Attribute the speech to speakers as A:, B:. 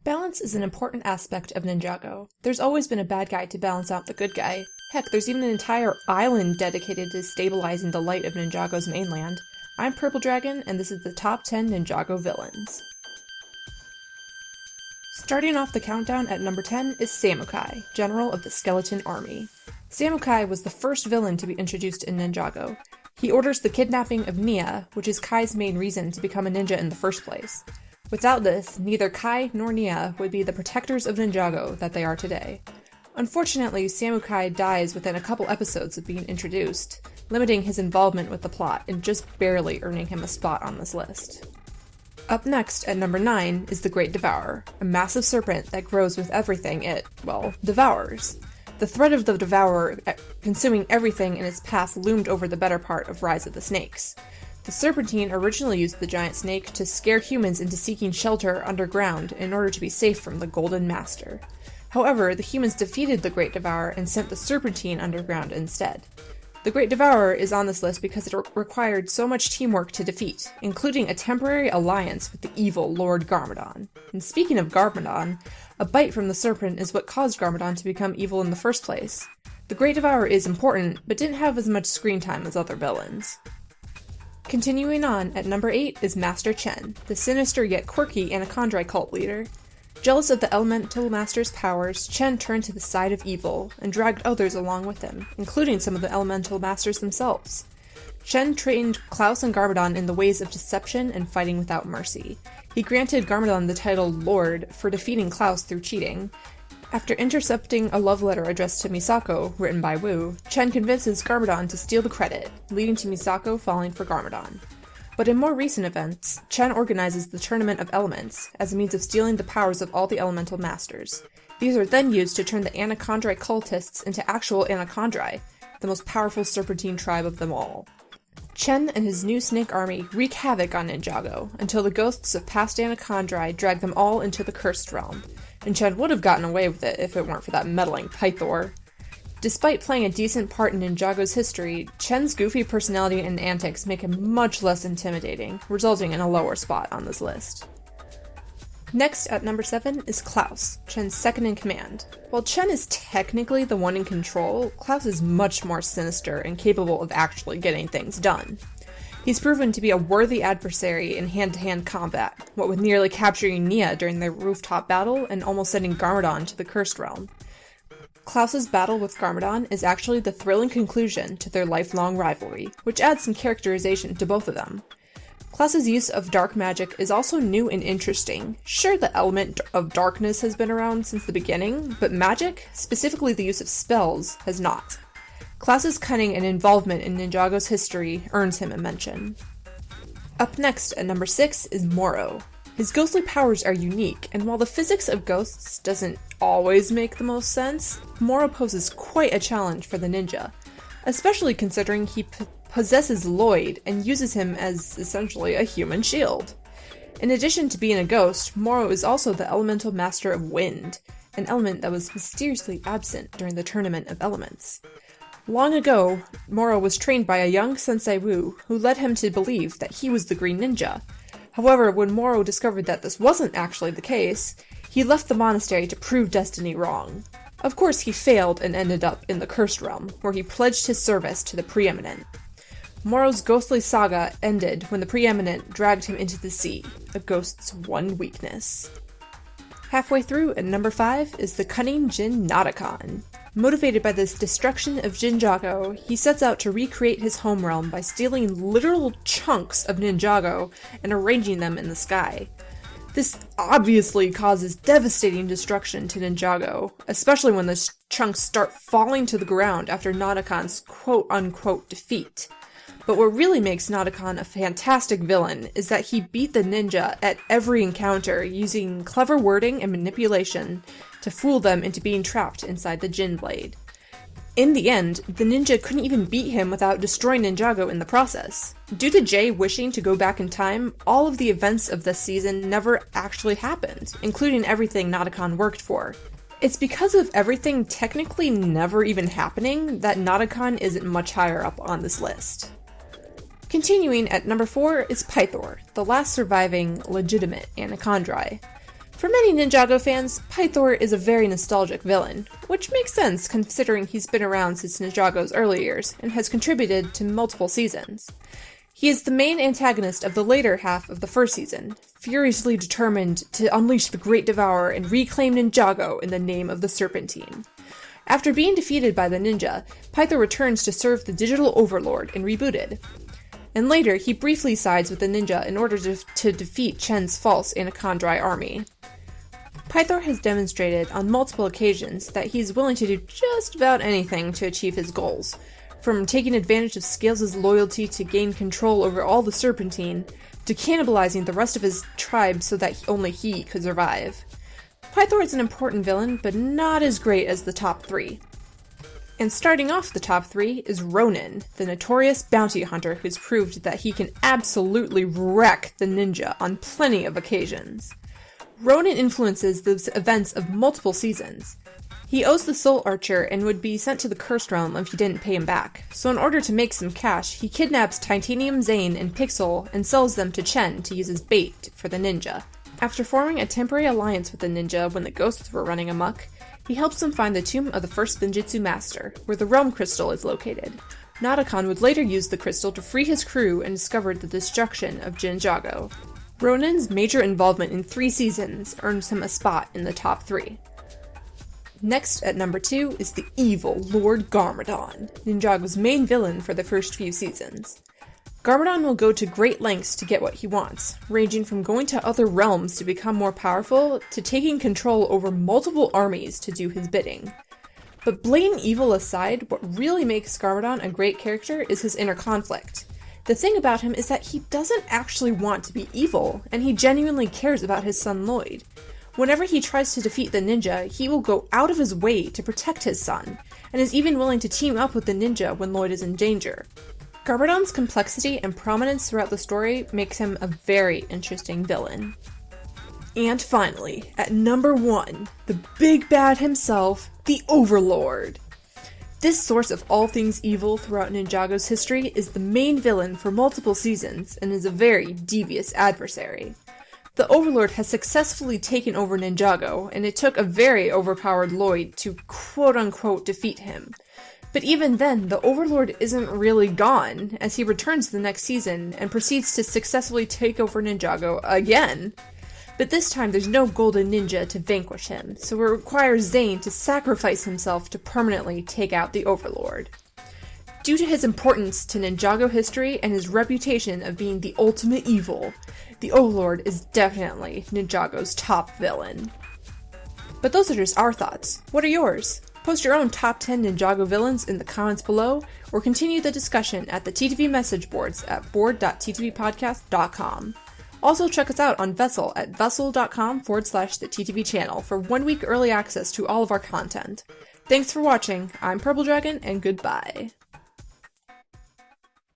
A: Balance is an important aspect of Ninjago. There's always been a bad guy to balance out the good guy. Heck, there's even an entire island dedicated to stabilizing the light of Ninjago's mainland. I'm Purple Dragon, and this is the top 10 Ninjago villains. Starting off the countdown at number 10 is Sano Kai, General of the Skeleton Army. Sano Kai was the first villain to be introduced in Ninjago. He orders the kidnapping of Nya, which is Kai's main reason to become a ninja in the first place. Without this, neither Kai nor Nya would be the protectors of Ninjago that they are today. Unfortunately, Sano Kai dies within a couple episodes of being introduced, limiting his involvement with the plot and just barely earning him a spot on this list. Up next, at number 9, is the Great Devourer, a massive serpent that grows with everything it, devours. The threat of the Devourer consuming everything in its path loomed over the better part of Rise of the Snakes. The Serpentine originally used the giant snake to scare humans into seeking shelter underground in order to be safe from the Golden Master. However, the humans defeated the Great Devourer and sent the Serpentine underground instead. The Great Devourer is on this list because it required so much teamwork to defeat, including a temporary alliance with the evil Lord Garmadon. And speaking of Garmadon, a bite from the serpent is what caused Garmadon to become evil in the first place. The Great Devourer is important, but didn't have as much screen time as other villains. Continuing on, at number 8 is Master Chen, the sinister yet quirky Anachondri cult leader. Jealous of the Elemental Master's powers, Chen turned to the side of evil, and dragged others along with him, including some of the Elemental Masters themselves. Chen trained Klaus and Garmadon in the ways of deception and fighting without mercy. He granted Garmadon the title Lord for defeating Klaus through cheating. After intercepting a love letter addressed to Misako, written by Wu, Chen convinces Garmadon to steal the credit, leading to Misako falling for Garmadon. But in more recent events, Chen organizes the Tournament of Elements as a means of stealing the powers of all the Elemental Masters. These are then used to turn the Anachondri cultists into actual Anachondri, the most powerful Serpentine tribe of them all. Chen and his new snake army wreak havoc on Ninjago, until the ghosts of past Anachondri drag them all into the Cursed Realm, and Chen would have gotten away with it if it weren't for that meddling Pythor. Despite playing a decent part in Ninjago's history, Chen's goofy personality and antics make him much less intimidating, resulting in a lower spot on this list. Next, at number 7, is Klaus, Chen's second-in-command. While Chen is technically the one in control, Klaus is much more sinister and capable of actually getting things done. He's proven to be a worthy adversary in hand-to-hand combat, what with nearly capturing Nya during their rooftop battle and almost sending Garmadon to the Cursed Realm. Klaus's battle with Garmadon is actually the thrilling conclusion to their lifelong rivalry, which adds some characterization to both of them. Klaus's use of dark magic is also new and interesting. Sure, the element of darkness has been around since the beginning, but magic, specifically the use of spells, has not. Klaus's cunning and involvement in Ninjago's history earns him a mention. Up next, at number 6, is Moro. His ghostly powers are unique, and while the physics of ghosts doesn't always make the most sense, Moro poses quite a challenge for the ninja, especially considering he possesses Lloyd and uses him as essentially a human shield. In addition to being a ghost, Moro is also the Elemental Master of Wind, an element that was mysteriously absent during the Tournament of Elements. Long ago, Moro was trained by a young Sensei Wu, who led him to believe that he was the Green Ninja. However, when Moro discovered that this wasn't actually the case, he left the monastery to prove destiny wrong. Of course, he failed and ended up in the Cursed Realm, where he pledged his service to the Preeminent. Moro's ghostly saga ended when the Preeminent dragged him into the sea, a ghost's one weakness. Halfway through, at number 5, is the cunning Jin Notic. Motivated by this destruction of Ninjago, he sets out to recreate his home realm by stealing literal chunks of Ninjago and arranging them in the sky. This obviously causes devastating destruction to Ninjago, especially when the chunks start falling to the ground after Noticon's quote-unquote defeat. But what really makes Noticon a fantastic villain is that he beat the ninja at every encounter using clever wording and manipulation to fool them into being trapped inside the Jin Blade. In the end, the ninja couldn't even beat him without destroying Ninjago in the process. Due to Jay wishing to go back in time, all of the events of this season never actually happened, including everything Noticon worked for. It's because of everything technically never even happening that Noticon isn't much higher up on this list. Continuing at number 4 is Pythor, the last surviving legitimate Anachondri. For many Ninjago fans, Pythor is a very nostalgic villain, which makes sense considering he's been around since Ninjago's early years and has contributed to multiple seasons. He is the main antagonist of the later half of the first season, furiously determined to unleash the Great Devourer and reclaim Ninjago in the name of the Serpentine. After being defeated by the ninja, Pythor returns to serve the digital Overlord in Rebooted. And later, he briefly sides with the ninja in order to defeat Chen's false Anacondri army. Pythor has demonstrated on multiple occasions that he's willing to do just about anything to achieve his goals, from taking advantage of Scales' loyalty to gain control over all the Serpentine, to cannibalizing the rest of his tribe so that only he could survive. Pythor is an important villain, but not as great as the top three. And starting off the top three is Ronin, the notorious bounty hunter who's proved that he can absolutely wreck the ninja on plenty of occasions. Ronin influences the events of multiple seasons. He owes the Soul Archer and would be sent to the Cursed Realm if he didn't pay him back, so in order to make some cash, he kidnaps Titanium Zane and Pixel and sells them to Chen to use as bait for the ninja. After forming a temporary alliance with the ninja when the ghosts were running amok, he helps them find the tomb of the first Ninjutsu master, where the Realm Crystal is located. Noticon would later use the crystal to free his crew and discover the destruction of Ninjago. Ronin's major involvement in 3 seasons earns him a spot in the top 3. Next, at number 2, is the evil Lord Garmadon, Ninjago's main villain for the first few seasons. Garmadon will go to great lengths to get what he wants, ranging from going to other realms to become more powerful, to taking control over multiple armies to do his bidding. But blatant evil aside, what really makes Garmadon a great character is his inner conflict. The thing about him is that he doesn't actually want to be evil, and he genuinely cares about his son Lloyd. Whenever he tries to defeat the ninja, he will go out of his way to protect his son, and is even willing to team up with the ninja when Lloyd is in danger. Garmadon's complexity and prominence throughout the story makes him a very interesting villain. And finally, at number 1, the big bad himself, the Overlord. This source of all things evil throughout Ninjago's history is the main villain for multiple seasons and is a very devious adversary. The Overlord has successfully taken over Ninjago, and it took a very overpowered Lloyd to quote-unquote defeat him. But even then, the Overlord isn't really gone, as he returns the next season and proceeds to successfully take over Ninjago again. But this time there's no golden ninja to vanquish him, so it requires Zane to sacrifice himself to permanently take out the Overlord. Due to his importance to Ninjago history and his reputation of being the ultimate evil, the Overlord is definitely Ninjago's top villain. But those are just our thoughts. What are yours? Post your own top 10 Ninjago villains in the comments below, or continue the discussion at the TTV message boards at board.ttvpodcast.com. Also check us out on Vessel at vessel.com/the TTV channel for 1 week early access to all of our content. Thanks for watching, I'm Prpl Dragon, and goodbye.